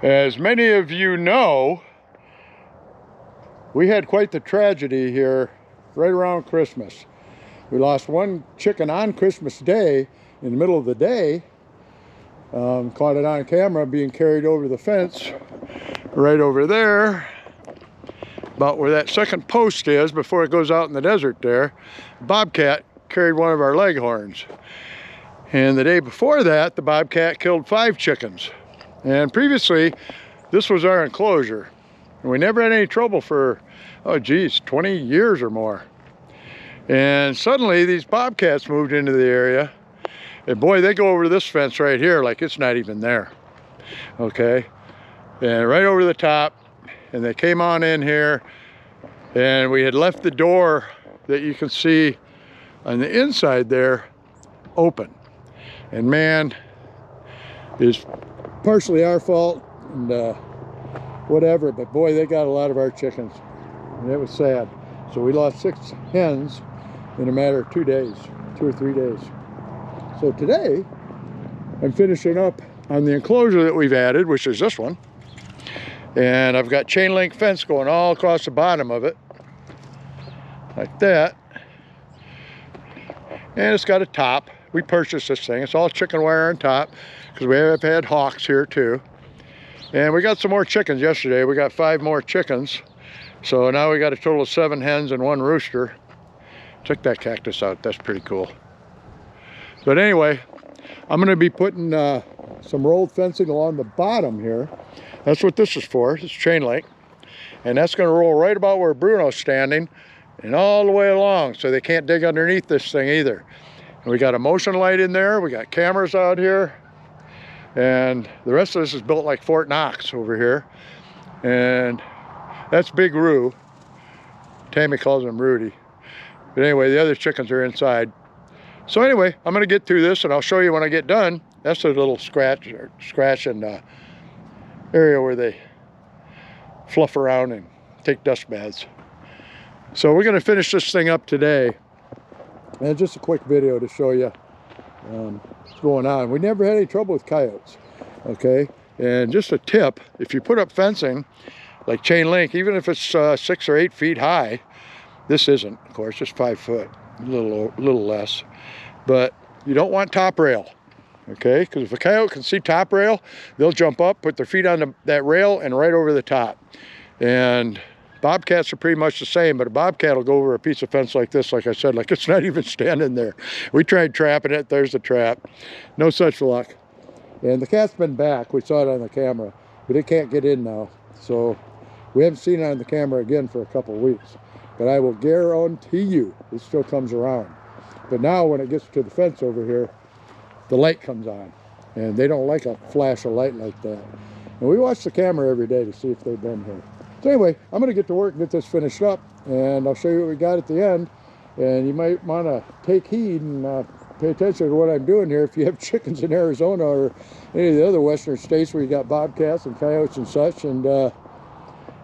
As many of you know, we had quite the tragedy here right around Christmas. We lost one chicken on Christmas Day in the middle of the day. Caught it on camera being carried over the fence right over there, about where that second post is before it goes out in the desert there. Bobcat carried one of our leghorns. And the day before that, the Bobcat killed 5 chickens. And previously, this was our enclosure. And we never had any trouble for, 20 years or more. And suddenly, these Bobcats moved into the area. And boy, they go over this fence right here like it's not even there. Okay? And right over the top. And they came on in here. And we had left the door that you can see on the inside there open. And man, it's partially our fault and whatever, but boy, they got a lot of our chickens and it was sad. So we lost 6 hens in a matter of 2 days, 2 or 3 days. So today I'm finishing up on the enclosure that we've added, which is this one. And I've got chain link fence going all across the bottom of it like that. And it's got a top. We purchased this thing. It's all chicken wire on top because we have had hawks here too. And we got some more chickens yesterday. We got 5 more chickens. So now we got a total of 7 hens and 1 rooster. Check that cactus out. That's pretty cool. But anyway, I'm going to be putting some rolled fencing along the bottom here. That's what this is for. It's chain link. And that's going to roll right about where Bruno's standing and all the way along, so they can't dig underneath this thing either. And we got a motion light in there. We got cameras out here. And the rest of this is built like Fort Knox over here. And that's Big Roo. Tammy calls him Rudy. But anyway, the other chickens are inside. So anyway, I'm going to get through this and I'll show you when I get done. That's a little scratch and area where they fluff around and take dust baths. So we're going to finish this thing up today. And just a quick video to show you what's going on. We never had any trouble with coyotes, okay? And just a tip, if you put up fencing, like chain link, even if it's 6 or 8 feet high, this isn't, of course, just 5 foot, a little less. But you don't want top rail, okay? Because if a coyote can see top rail, they'll jump up, put their feet on that rail and right over the top. And Bobcats are pretty much the same, but a Bobcat will go over a piece of fence like this, like I said, like it's not even standing there. We tried trapping it. There's the trap. No such luck. And the cat's been back. We saw it on the camera, but it can't get in now. So we haven't seen it on the camera again for a couple of weeks. But I will guarantee you it still comes around. But now when it gets to the fence over here, the light comes on. And they don't like a flash of light like that. And we watch the camera every day to see if they've been here. So anyway, I'm going to get to work and get this finished up, and I'll show you what we got at the end. And you might want to take heed and pay attention to what I'm doing here if you have chickens in Arizona or any of the other western states where you got bobcats and coyotes and such. And you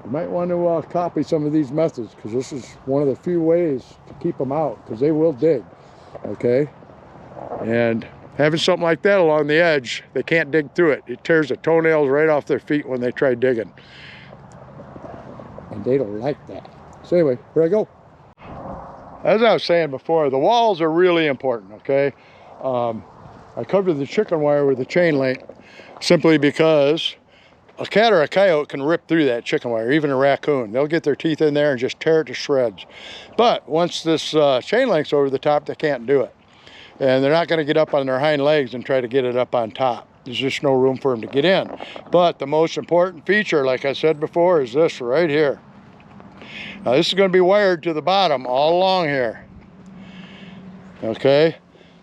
might want to copy some of these methods, because this is one of the few ways to keep them out, because they will dig, okay? And having something like that along the edge, they can't dig through it. It tears the toenails right off their feet when they try digging. And they don't like that. So anyway, here I go. As I was saying before, the walls are really important, okay? I covered the chicken wire with the chain link simply because a cat or a coyote can rip through that chicken wire, even a raccoon. They'll get their teeth in there and just tear it to shreds. But once this chain link's over the top, they can't do it. And they're not going to get up on their hind legs and try to get it up on top. There's just no room for them to get in. But the most important feature, like I said before, is this right here. Now this is going to be wired to the bottom all along here. Okay?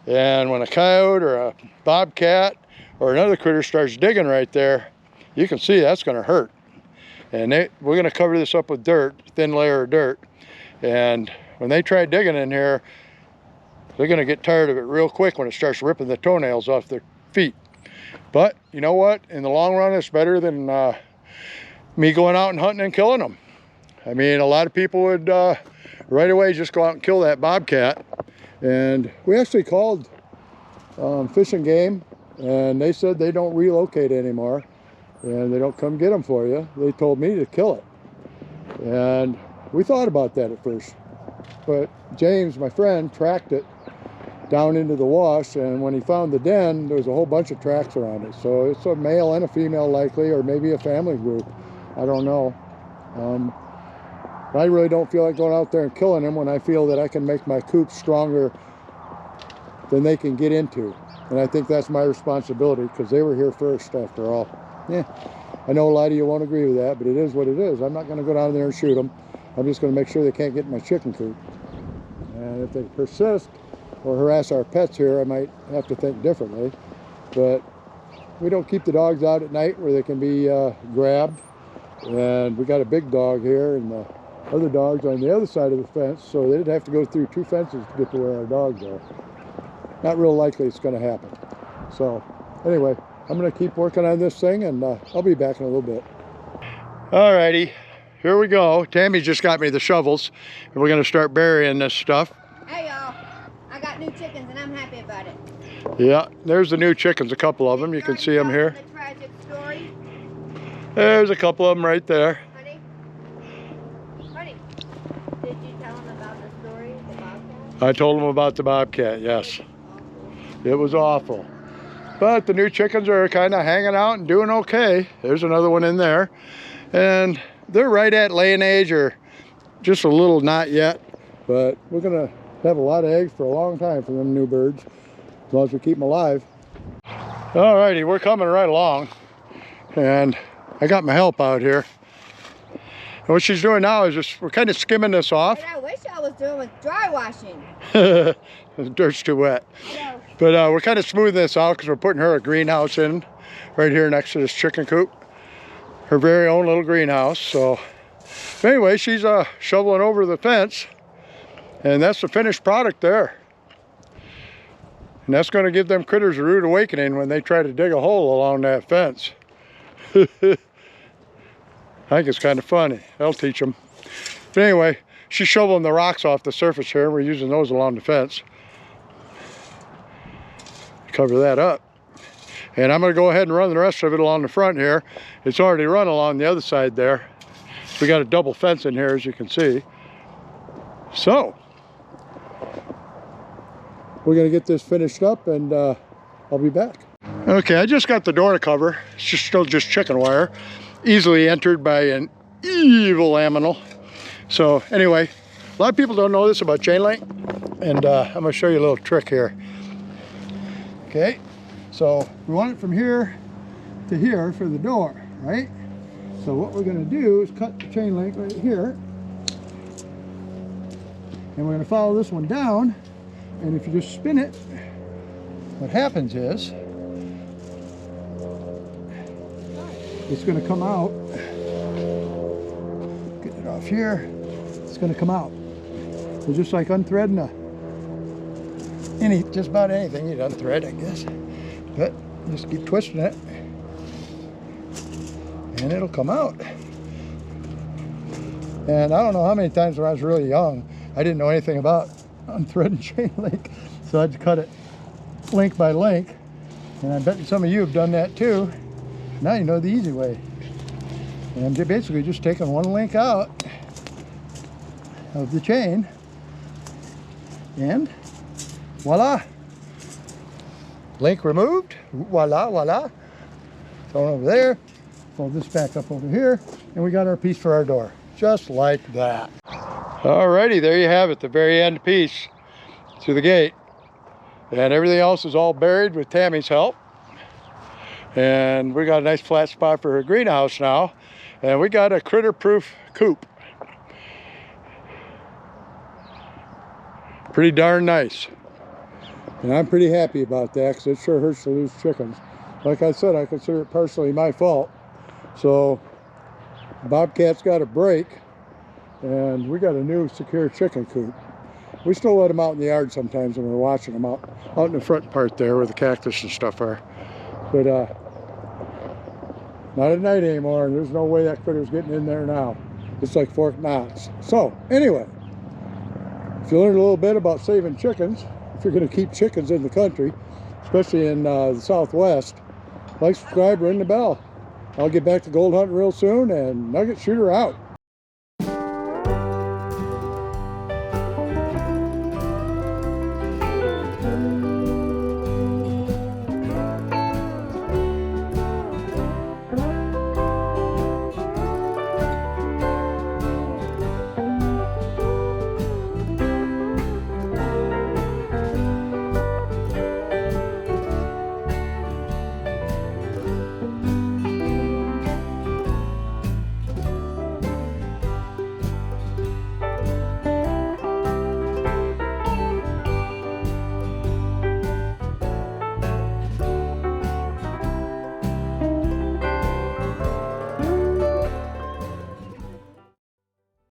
And when a coyote or a bobcat or another critter starts digging right there, you can see that's going to hurt. And we're going to cover this up with dirt, thin layer of dirt. And when they try digging in here, they're going to get tired of it real quick when it starts ripping the toenails off their feet. But you know what? In the long run, it's better than me going out and hunting and killing them. I mean, a lot of people would right away just go out and kill that bobcat. And we actually called Fish and Game, and they said they don't relocate anymore. and they don't come get them for you. They told me to kill it. And we thought about that at first. But James, my friend, tracked it down into the wash, and when he found the den, there was a whole bunch of tracks around it. So it's a male and a female likely, or maybe a family group. I don't know. I really don't feel like going out there and killing them when I feel that I can make my coop stronger than they can get into. And I think that's my responsibility, because they were here first after all. Yeah, I know a lot of you won't agree with that, but it is what it is. I'm not going to go down there and shoot them. I'm just going to make sure they can't get in my chicken coop. And if they persist or harass our pets here, I might have to think differently. But we don't keep the dogs out at night where they can be grabbed. And we got a big dog here, and the other dogs on the other side of the fence, so they'd have to go through 2 fences to get to where our dogs are. Not real likely it's going to happen. So anyway, I'm going to keep working on this thing, and I'll be back in a little bit. Alrighty, here we go. Tammy just got me the shovels, and we're going to start burying this stuff. Hey y'all, I got new chickens and I'm happy about it. Yeah, there's the new chickens, a couple of them. You can see them here. The tragic story. There's a couple of them right there. Honey, did you tell them about the story, the Bobcat? I told them about the Bobcat, yes. It was awful. But the new chickens are kind of hanging out and doing okay. There's another one in there. And they're right at laying age, or just a little not yet. But we're going to have a lot of eggs for a long time from them new birds, as long as we keep them alive. Alrighty, we're coming right along. And I got my help out here. And what she's doing now is we're kind of skimming this off. What I wish I was doing was dry washing. The dirt's too wet. No. But we're kind of smoothing this out because we're putting her a greenhouse in right here next to this chicken coop. Her very own little greenhouse. So anyway, she's shoveling over the fence, and that's the finished product there. And that's going to give them critters a rude awakening when they try to dig a hole along that fence. I think it's kind of funny. That'll teach them. But anyway, she's shoveling the rocks off the surface here. We're using those along the fence. Cover that up. And I'm going to go ahead and run the rest of it along the front here. It's already run along the other side there. We got a double fence in here, as you can see. So we're going to get this finished up, and I'll be back. Okay, I just got the door to cover. It's still just chicken wire, easily entered by an evil animal. So anyway, a lot of people don't know this about chain link, and I'm going to show you a little trick here. Okay, so we want it from here to here for the door, right? So what we're going to do is cut the chain link right here, and we're going to follow this one down. And if you just spin it, what happens is it's going to come out. Get it off here. It's going to come out. So just like unthreading just about anything you'd unthread, I guess. But just keep twisting it, and it'll come out. And I don't know how many times when I was really young, I didn't know anything about unthreading chain link, so I'd cut it link by link. And I bet some of you have done that too. Now you know the easy way. And you're basically just taking one link out of the chain, and voila, link removed. Voila, voila. Thrown over there. Fold this back up over here, and we got our piece for our door, just like that. Alrighty, there you have it, the very end piece to the gate. And everything else is all buried with Tammy's help. And we got a nice flat spot for her greenhouse now. And we got a critter-proof coop. Pretty darn nice. And I'm pretty happy about that, because it sure hurts to lose chickens. Like I said, I consider it partially my fault. So Bobcat's got a break, and we got a new secure chicken coop. We still let them out in the yard sometimes when we're watching them out in the front part there where the cactus and stuff are. But not at night anymore, and there's no way that critter's getting in there now. It's like Fort Knox. So anyway, if you learned a little bit about saving chickens, if you're going to keep chickens in the country, especially in the Southwest, like, subscribe, ring the bell. I'll get back to gold hunting real soon, and Nugget, shooter out.